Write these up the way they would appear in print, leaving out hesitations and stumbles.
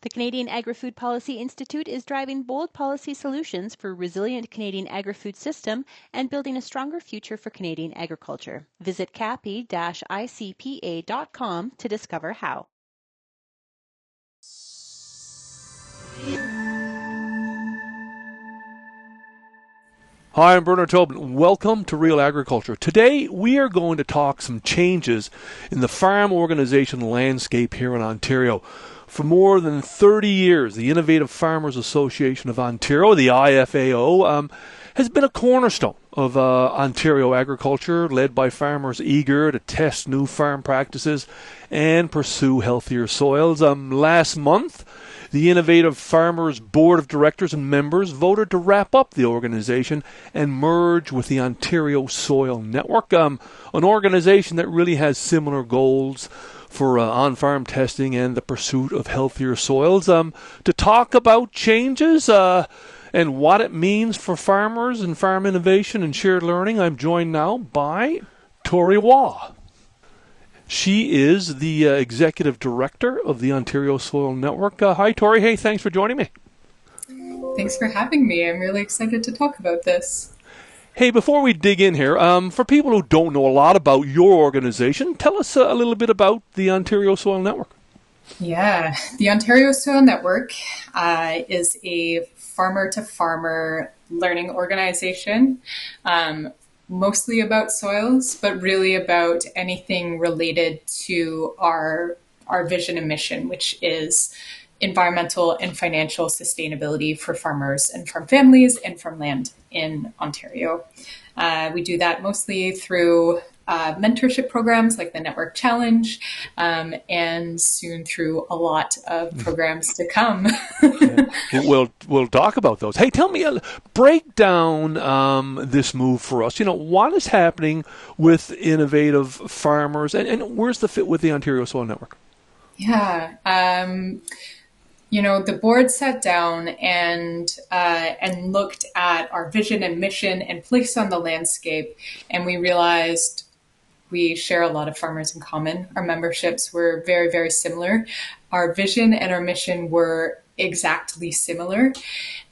The Canadian Agri-Food Policy Institute is driving bold policy solutions for a resilient Canadian agri-food system and building a stronger future for Canadian agriculture. Visit capi-icpa.com to discover how. Hi, I'm Bernard Tobin. Welcome to Real Agriculture. Today, we are going to talk some changes in the farm organization landscape here in Ontario. For more than 30 years, the Innovative Farmers Association of Ontario, the IFAO, has been a cornerstone of Ontario agriculture, led by farmers eager to test new farm practices and pursue healthier soils. Last month, the Innovative Farmers Board of Directors and members voted to wrap up the organization and merge with the Ontario Soil Network, an organization that really has similar goals for on-farm testing and the pursuit of healthier soils. To talk about changes and what it means for farmers and farm innovation and shared learning, I'm joined now by Tori Waugh. She is the Executive Director of the Ontario Soil Network. Hi, Tori. Hey, thanks for joining me. Thanks for having me. I'm really excited to talk about this. Hey, before we dig in here, for people who don't know a lot about your organization, tell us a little bit about the Ontario Soil Network. Yeah, the Ontario Soil Network is a farmer-to-farmer learning organization, mostly about soils, but really about anything related to our vision and mission, which is environmental and financial sustainability for farmers and farm families and farmland in Ontario. We do that mostly through mentorship programs like the Network Challenge, and soon through a lot of programs to come. We'll talk about those. Hey, tell me, break down this move for us. You know, what is happening with innovative farmers, and where's the fit with the Ontario Soil Network? Yeah. The board sat down and looked at our vision and mission and place on the landscape, and we realized we share a lot of farmers in common. Our memberships were very, very similar. Our vision and our mission were exactly similar,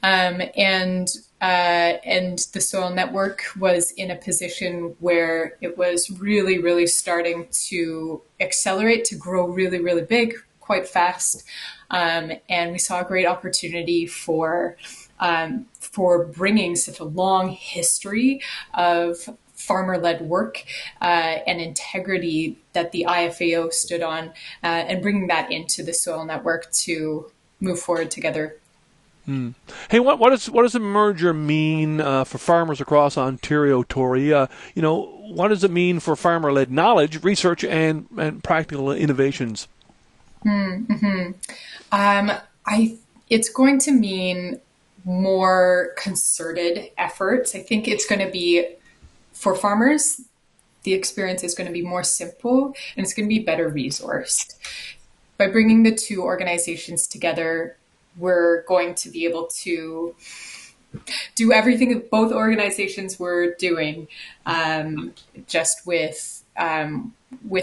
and the Soil Network was in a position where it was really, really starting to accelerate, to grow really, really big, quite fast. And we saw a great opportunity for bringing such a long history of farmer-led work and integrity that the IFAO stood on, and bringing that into the Soil Network to move forward together. Hey, what does a merger mean for farmers across Ontario, Tori? What does it mean for farmer-led knowledge, research, and practical innovations? It's going to mean more concerted efforts. I think it's going to be, for farmers, the experience is going to be more simple and it's going to be better resourced. By bringing the two organizations together, we're going to be able to do everything that both organizations were doing, just with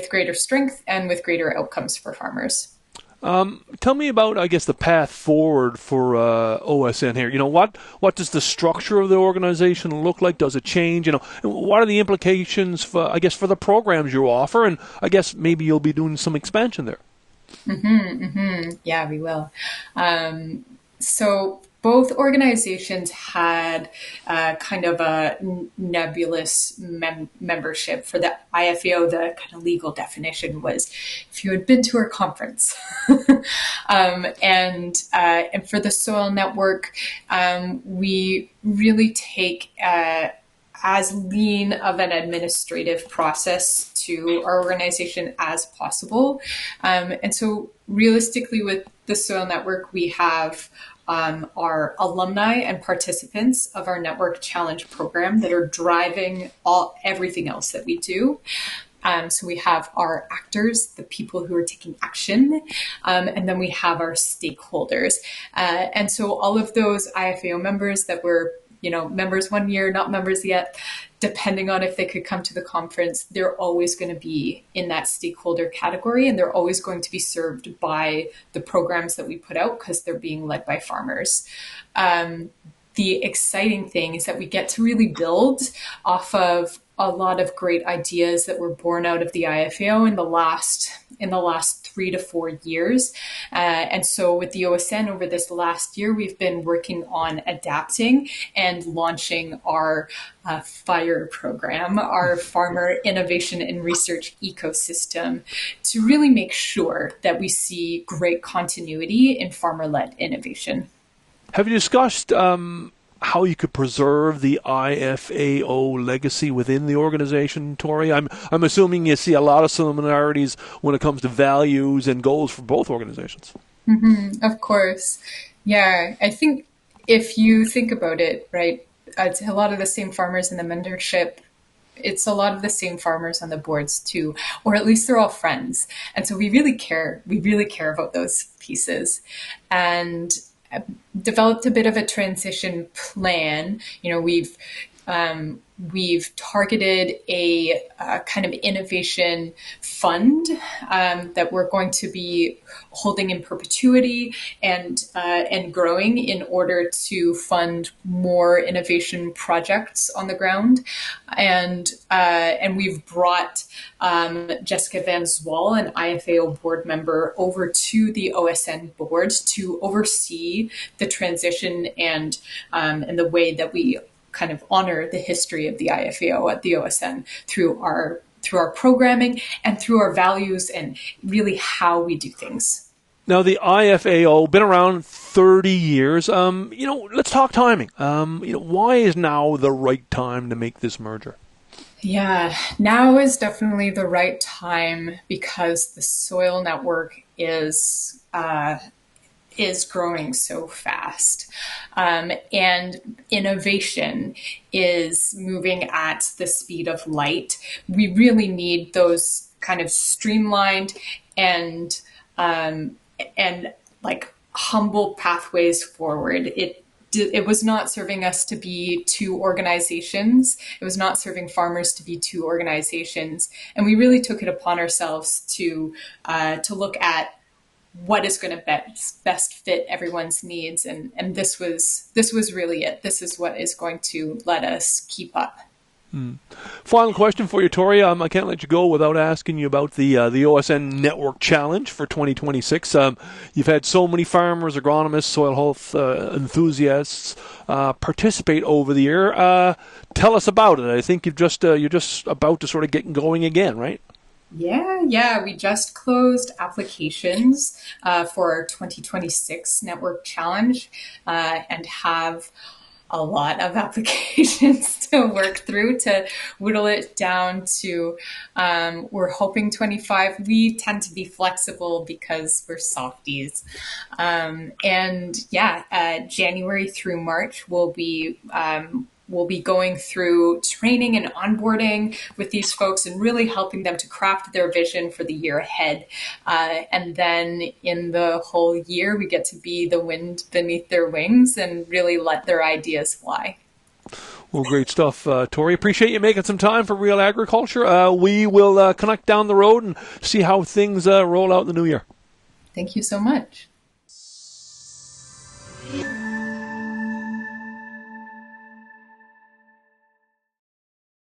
greater strength and with greater outcomes for farmers. Tell me about, I guess, the path forward for OSN here. You know, what does the structure of the organization look like? Does it change? You know, what are the implications for, I guess, for the programs you offer? And I guess maybe you'll be doing some expansion there. Yeah, we will. So both organizations had kind of a nebulous membership. For the IFAO, the kind of legal definition was if you had been to our conference. And for the Soil Network, we really take as lean of an administrative process to our organization as possible. And so realistically with the Soil Network, we have our alumni and participants of our Network Challenge program that are driving everything else that we do. So we have our actors, the people who are taking action, and then we have our stakeholders. And so all of those IFAO members that were members one year, not members yet, depending on if they could come to the conference, they're always going to be in that stakeholder category, and they're always going to be served by the programs that we put out because they're being led by farmers. The exciting thing is that we get to really build off of a lot of great ideas that were born out of the IFAO in the last 3 to 4 years. And so with the OSN over this last year, we've been working on adapting and launching our FIRE program, our Farmer Innovation and Research Ecosystem, to really make sure that we see great continuity in farmer-led innovation. Have you discussed how you could preserve the IFAO legacy within the organization, Tori? I'm assuming you see a lot of similarities when it comes to values and goals for both organizations. Mm-hmm, of course. Yeah, I think if you think about it, right, it's a lot of the same farmers in the mentorship. It's a lot of the same farmers on the boards too, or at least they're all friends. And so we really care about those pieces. And developed a bit of a transition plan. We've targeted a kind of innovation fund that we're going to be holding in perpetuity and growing in order to fund more innovation projects on the ground. And we've brought Jessica Van Zwol, an IFAO board member, over to the OSN board to oversee the transition and the way that we kind of honor the history of the IFAO at the OSN through our programming and through our values and really how we do things. Now, the IFAO, been around 30 years. Let's talk timing. Why is now the right time to make this merger? Yeah, now is definitely the right time because the soil network is growing so fast. And innovation is moving at the speed of light. We really need those kind of streamlined and like humble pathways forward. It was not serving us to be two organizations. It was not serving farmers to be two organizations. And we really took it upon ourselves to look at what is going to best fit everyone's needs. And this was really it. This is what is going to let us keep up. Final question for you, Tori. I can't let you go without asking you about the OSN Network Challenge for 2026. You've had so many farmers, agronomists, soil health enthusiasts participate over the year. Tell us about it. I think you're just about to sort of get going again, right? Yeah. We just closed applications for our 2026 Network Challenge and have a lot of applications to work through to whittle it down to, we're hoping 25. We tend to be flexible because we're softies. January through March, we'll be going through training and onboarding with these folks and really helping them to craft their vision for the year ahead. And then in the whole year, we get to be the wind beneath their wings and really let their ideas fly. Well, great stuff, Tori. Appreciate you making some time for Real Agriculture. We will connect down the road and see how things roll out in the new year. Thank you so much.